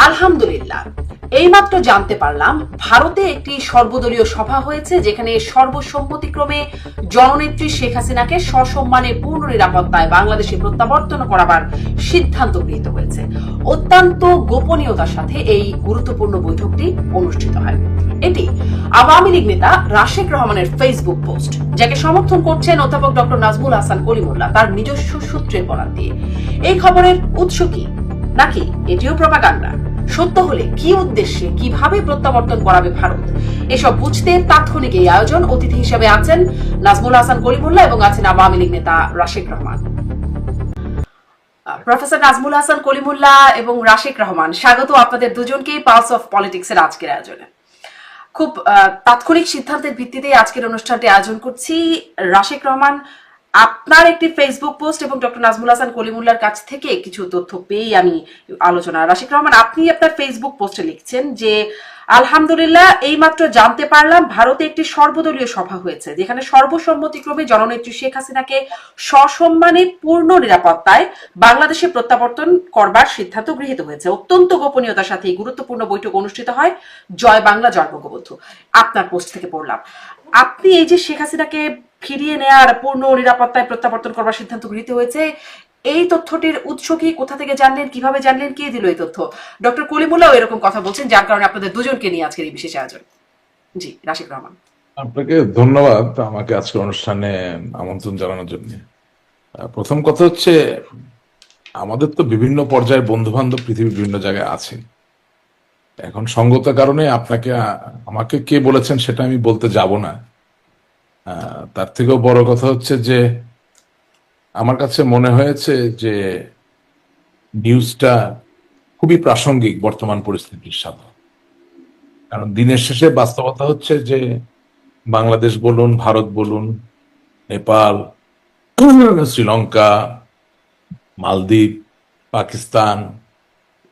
আলহামদুলিল্লাহ, এইমাত্র জানতে পারলাম ভারতে একটি সর্বদলীয় সভা হয়েছে, যেখানে সর্বসম্মতিক্রমে জননেত্রী শেখ হাসিনাকে সসম্মানে পূর্ণ নিরাপত্তায় বাংলাদেশে প্রত্যাবর্তন করাবার সিদ্ধান্ত গৃহীত হয়েছে। অত্যন্ত গোপনীয়তার সাথে এই গুরুত্বপূর্ণ বৈঠকটি অনুষ্ঠিত হয়। এটি আওয়ামী লীগ নেতা রাশেক রহমানের ফেসবুক পোস্ট, যাকে সমর্থন করছেন অধ্যাপক ডক্টর নাজমুল হাসান কলিমুল্লাহ তার নিজস্ব সূত্রের বরাত দিয়ে। এই খবরের উৎস কি, নাকি এটিও প্রপাগান্ডা? সত্য হলে কি উদ্দেশ্যে, কিভাবে প্রত্যাবর্তন করাবে ভারত, এসব বুঝতে তাৎক্ষণিক এই আয়োজন। অতিথি হিসেবে আছেন নাজমুল হাসান কলিমুল্লাহ এবং আছেন আওয়ামী লীগ নেতা রাশেক রহমান। প্রফেসর নাজমুল হাসান কলিমুল্লাহ এবং রাশেক রহমান, স্বাগত আপনাদের দুজনকেই পালস অফ পলিটিক্স এর আজকের আয়োজনে। খুব তাৎক্ষণিক সিদ্ধান্তের ভিত্তিতে আজকের অনুষ্ঠানটি আয়োজন করছি। রাশেক রহমান, আপনার একটি ফেসবুক পোস্ট এবং ডক্টর নাজমুল হাসান কলিমুল্লাহর কাছ থেকে কিছু তথ্য পেয়ে আমি আলোচনা। রাশেক রহমান, আপনি আপনার ফেসবুক পোস্টে লিখছেন যে আলহামদুলিল্লাহ, এইমাত্র জানতে পারলাম ভারতে একটি সর্বদলীয় সভা হয়েছে, যেখানে সর্বসম্মতিক্রমে জননেত্রী শেখ হাসিনাকে সসম্মানে পূর্ণ নিরাপত্তায় বাংলাদেশে প্রত্যাবর্তন করবার সিদ্ধান্ত গৃহীত হয়েছে। অত্যন্ত গোপনীয়তার সাথে এই গুরুত্বপূর্ণ বৈঠক অনুষ্ঠিত হয়। জয় বাংলা, জয় বঙ্গবন্ধু। আপনার পোস্ট থেকে পড়লাম। আপনি এই যে শেখ হাসিনাকে ফিরিয়ে নেয়ার পূর্ণ নিরাপত্তায় প্রত্যাবর্তন করবার সিদ্ধান্ত গৃহীত হয়েছে, এই তথ্যটির উৎস কি, কোথা থেকে জানলেন, কিভাবে জানলেন, কে দিল এই তথ্য? ডক্টর কলিমুল্লাহ এরকম কথা বলছেন, যার কারণে আপনাদের দুজনকে নিয়ে আজকের এই বিশেষ আয়োজন। জি, রাশিক রহমান। আপনাকে ধন্যবাদ আমাকে আজকের অনুষ্ঠানে আমন্ত্রণ জানানোর জন্য। প্রথম কথা হচ্ছে, আমাদের তো বিভিন্ন পর্যায়ের বন্ধু বান্ধব পৃথিবীর বিভিন্ন জায়গায় আছে। এখন সঙ্গত কারণে আপনাকে আমাকে কে বলেছেন সেটা আমি বলতে যাব না। তার থেকেও বড় কথা হচ্ছে যে আমার কাছে মনে হয়েছে যে নিউজটা খুবই প্রাসঙ্গিক বর্তমান পরিস্থিতির সাথে। কারণ দিনের শেষে বাস্তবতা হচ্ছে যে বাংলাদেশ বলুন, ভারত বলুন, নেপাল, শ্রীলঙ্কা, মালদ্বীপ, পাকিস্তান,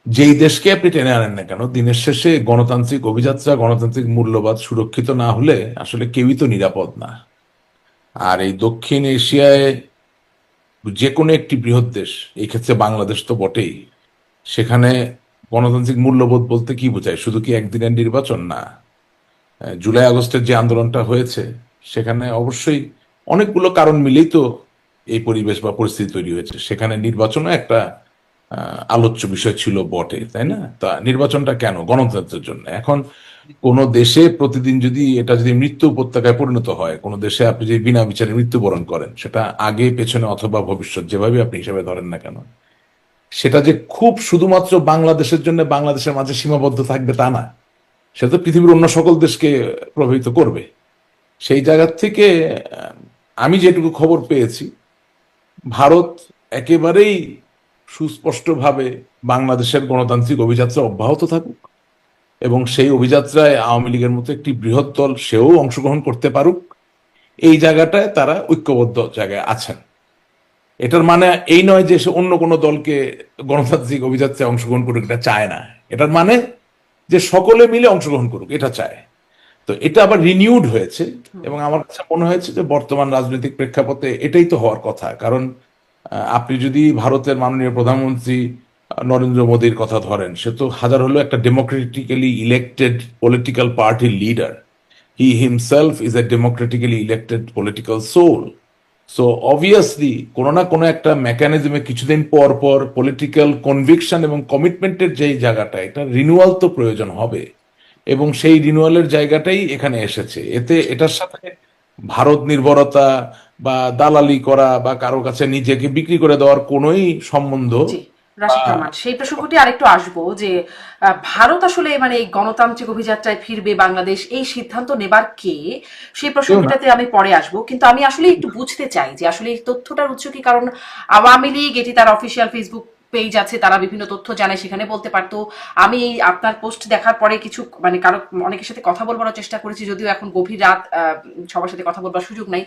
যেই দেশকে আপনি টেনে আনেন না কেন, দিনের শেষে গণতান্ত্রিক অভিযাত্রা, গণতান্ত্রিক মূল্যবোধ সুরক্ষিত না হলে আসলে কেউই তো নিরাপদ না। আর এই দক্ষিণ এশিয়ায় যে কোনো একটি বৃহৎ দেশ, এই ক্ষেত্রে বাংলাদেশ তো বটেই, সেখানে গণতান্ত্রিক মূল্যবোধ বলতে কি বোঝায়? শুধু কি একদিনের নির্বাচন? না। জুলাই আগস্টের যে আন্দোলনটা হয়েছে সেখানে অবশ্যই অনেকগুলো কারণ মিলেই তো এই পরিবেশ বা পরিস্থিতি তৈরি হয়েছে। সেখানে নির্বাচনও একটা আলোচ্য বিষয় ছিল বটে, তাই না? তা নির্বাচনটা কেন? গণতন্ত্রের জন্য। এখন কোন দেশে প্রতিদিন যদি এটা যদি মৃত্যু উপত্যকায় পরিণত হয়, কোন দেশে আপনি যদি বিনা বিচারে মৃত্যুবরণ করেন, সেটা আগে পেছনে অথবা ভবিষ্যৎ যেভাবে আপনি হিসাবে ধরেন না কেন, সেটা যে খুব শুধুমাত্র বাংলাদেশের জন্য বাংলাদেশের মাঝে সীমাবদ্ধ থাকবে তা না, সেটা তো পৃথিবীর অন্য সকল দেশকে প্রভাবিত করবে। সেই জায়গা থেকে আমি যেটুকু খবর পেয়েছি, ভারত একেবারেই সুস্পষ্টভাবে বাংলাদেশের গণতান্ত্রিক অভিযাত্রা অব্যাহত থাকুক এবং সেই অভিযাত্রায় আওয়ামী লীগের মতো একটি বৃহৎ দল সেও অংশগ্রহণ করতে পারুক, এই জায়গাটায় তারা ঐক্যবদ্ধ জায়গায় আছেন। এটার মানে এই নয় যে সে অন্য কোনো দলকে গণতান্ত্রিক অভিযাত্রায় অংশগ্রহণ করুক, এটা চায় না। এটার মানে যে সকলে মিলে অংশগ্রহণ করুক, এটা চায়। তো এটা আবার রিনিউড হয়েছে এবং আমার কাছে মনে হয়েছে যে বর্তমান রাজনৈতিক প্রেক্ষাপটে এটাই তো হওয়ার কথা। কারণ আপনি যদি ভারতের মাননীয় প্রধানমন্ত্রী নরেন্দ্র মোদীর কথা ধরেন, সে তো হাজার হলো একটা ডেমোক্রেটিক্যালি ইলেক্টেড পলিটিক্যাল পার্টির leader. He himself is a democratically elected political soul. So obviously কোনো না কোনো একটা মেকানিজমে কিছুদিন পর পর পলিটিক্যাল কনভিকশন এবং কমিটমেন্টের যেই জায়গাটা, এটা রিনিউয়াল তো প্রয়োজন হবে এবং সেই রিনিউয়ালের জায়গাটাই এখানে এসেছে। এতে এটার সাথে ভারত নির্ভরতা বা দালালি করা বা কারো কাছে নিজেকে বিক্রি করে দেওয়ার কোনোই সম্বন্ধ। রাশিদ রহমান, সেই প্রসঙ্গটি আরেকটু আসবো যে ভারত আসলে মানে এই গণতান্ত্রিক অভিযাত্রায় ফিরবে বাংলাদেশ, এই সিদ্ধান্ত নেবার কে, সেই প্রসঙ্গটাতে আমি পরে আসবো। কিন্তু আমি আসলে একটু বুঝতে চাই যে আসলে এই তথ্যটার উৎস কি। কারণ আওয়ামী লীগ, এটি তার অফিসিয়াল ফেসবুক পেজ আছে, তারা বিভিন্ন তথ্য জানে, সেখানে বলতে পারতো। আমি এই আপনার পোস্ট দেখার পরে কিছু মানে কারো অনেকের সাথে কথা বলবার চেষ্টা করেছি, যদিও এখন গভীর রাত, সবার সাথে কথা বলবার সুযোগ নাই,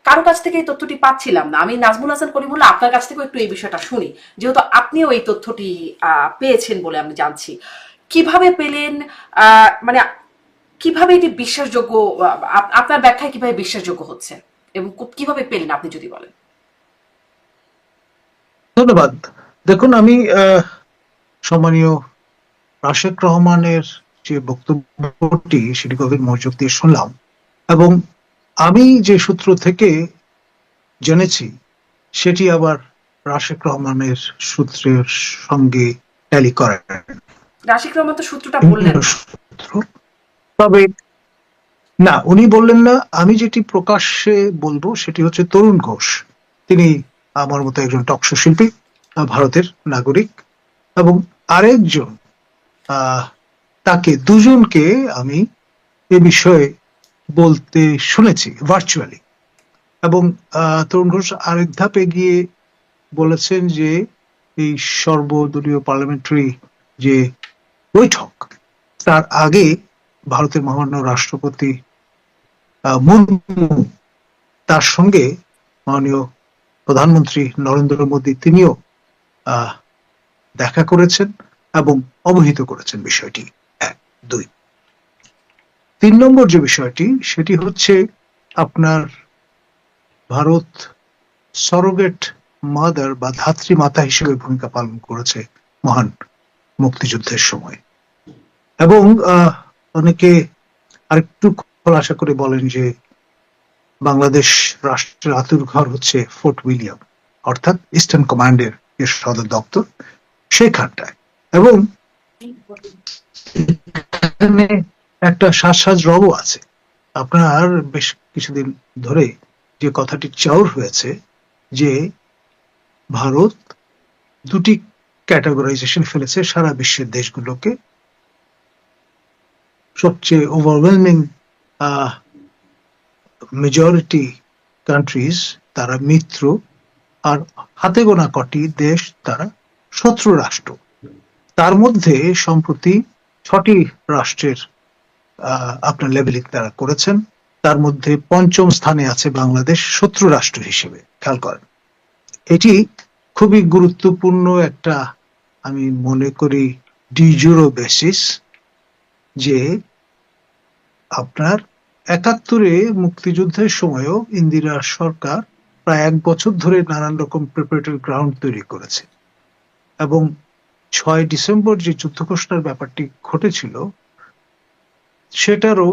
কারো কাছ থেকে এই তথ্যটি পাচ্ছিলাম না। আমি নাজমুল হাসান কলিমুল্লাহ, আপনার কাছ থেকেও একটু এই বিষয়টা শুনি, যেহেতু আপনিও এই তথ্যটি পেয়েছেন বলে আমি জানছি। কিভাবে পেলেন, মানে কিভাবে এটি বিশ্বাসযোগ্য, আপনার ব্যাখ্যায় কিভাবে বিশ্বাসযোগ্য হচ্ছে এবং কিভাবে পেলেন আপনি যদি বলেন। ধন্যবাদ। দেখুন, আমি সম্মানীয় রাশেক রহমানের যে বক্তব্যটি সেটি গভীর মনোযোগ দিয়ে শুনলাম, এবং আমি যে সূত্র থেকে জেনেছি সেটি আবার রাশেক রহমানের সূত্রের সঙ্গে ট্যালি করে রাশিক রহমান তো সূত্রটা বললেন না। সূত্র। তবে না, উনি বললেন না। আমি যেটি প্রকাশ্যে বলবো সেটি হচ্ছে তরুণ ঘোষ। তিনি আমার মতো একজন টকশো শিল্পী, ভারতের নাগরিক, এবং আরেকজন তাকে দুজনকে আমি এ বিষয়ে বলতে শুনেছি ভার্চুয়ালি। এবং তরুণ ঘোষ আরেক ধাপ এগিয়ে বলেছেন যে এই সর্বদলীয় পার্লামেন্টারি যে বৈঠক, তার আগে ভারতের মহামান্য রাষ্ট্রপতি মুর্মু তার সঙ্গে মাননীয় প্রধানমন্ত্রী নরেন্দ্র মোদী তিনিও দেখা করেছেন এবং অবহিত করেছেন বিষয়টি। 1, 2, 3 নম্বর যে বিষয়টি সেটি হচ্ছে আপনার ভারত সরোগেট মাদার বা ধাত্রী মাতা হিসেবে ভূমিকা পালন করেছে মহান মুক্তিযুদ্ধের সময়। এবং অনেকে আরেকটু খোলাসা করে বলেন যে বাংলাদেশ রাষ্ট্রের আতুরঘর হচ্ছে ফোর্ট উইলিয়াম, অর্থাৎ ইস্টার্ন কমান্ডের যে সদর দপ্তর সেখানটায়। এবং এখানে একটা সাজ রবও আছে। আপনার বেশ কিছুদিন ধরে যে কথাটি চাউর হয়েছে যে ভারত দুটি ক্যাটাগরাইজেশন ফেলেছে সারা বিশ্বের দেশগুলোকে। সবচেয়ে ওভারওয়েলমিং মেজরিটি কান্ট্রিজ তারা মিত্র, আর হাতে গোনা কটি দেশ তারা শত্রু রাষ্ট্র। তার মধ্যে সম্প্রতি 6টি রাষ্ট্রের আপনার লেভেলিং তারা করেছেন। তার মধ্যে 5ম স্থানে আছে বাংলাদেশ শত্রু রাষ্ট্র হিসেবে। খেয়াল করেন, এটি খুবই গুরুত্বপূর্ণ একটা, আমি মনে করি, ডিজুরো বেসিস যে আপনার 71-এ মুক্তিযুদ্ধের সময়ও ইন্দিরা সরকার প্রায় 1 বছর ধরে নানান রকম প্রিপারেটরি গ্রাউন্ড তৈরি করেছে, এবং 6 ডিসেম্বর যে যুদ্ধ ঘোষণার ব্যাপারটি ঘটেছিল সেটারও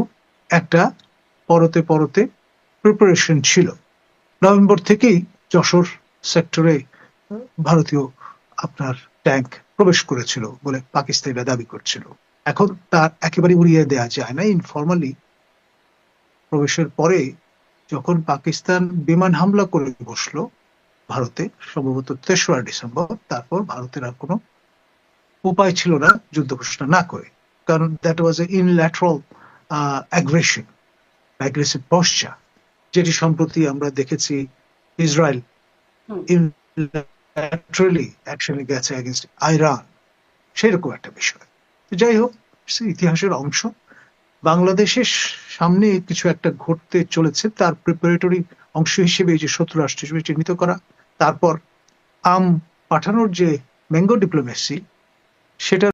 একটা পরতে পরতে প্রিপারেশন ছিল। নভেম্বর থেকেই যশোর সেক্টরে ভারতীয় আপনার ট্যাঙ্ক প্রবেশ করেছিল বলে পাকিস্তানিরা দাবি করছিল। এখন তার একেবারে উড়িয়ে দেওয়া যায় না। ইনফরমালি প্রবেশের পরে যখন পাকিস্তান বিমান হামলা করে বসলো ভারতে, সম্ভবত 3রা ডিসেম্বর, তারপর ভারতের আর কোনো উপায় ছিল না যুদ্ধ ঘোষণা না করে, কারণ that was A unilateral aggression, aggressive posture, যেটি সম্প্রতি আমরা দেখেছি ইসরায়েল ইউনিল্যাটারালি অ্যাকশনে গেছে এগেইনস্ট আইরান, সেরকম একটা বিষয়। যাই হোক, ইতিহাসের অংশ। বাংলাদেশের সামনে কিছু একটা ঘটতে চলেছে, তার প্রিপারেটরি অংশ হিসেবে এই যে শত্রু রাষ্ট্র হিসেবে চিহ্নিত করা, তারপর পাঠানোর যে ম্যাঙ্গো ডিপ্লোমেসি সেটা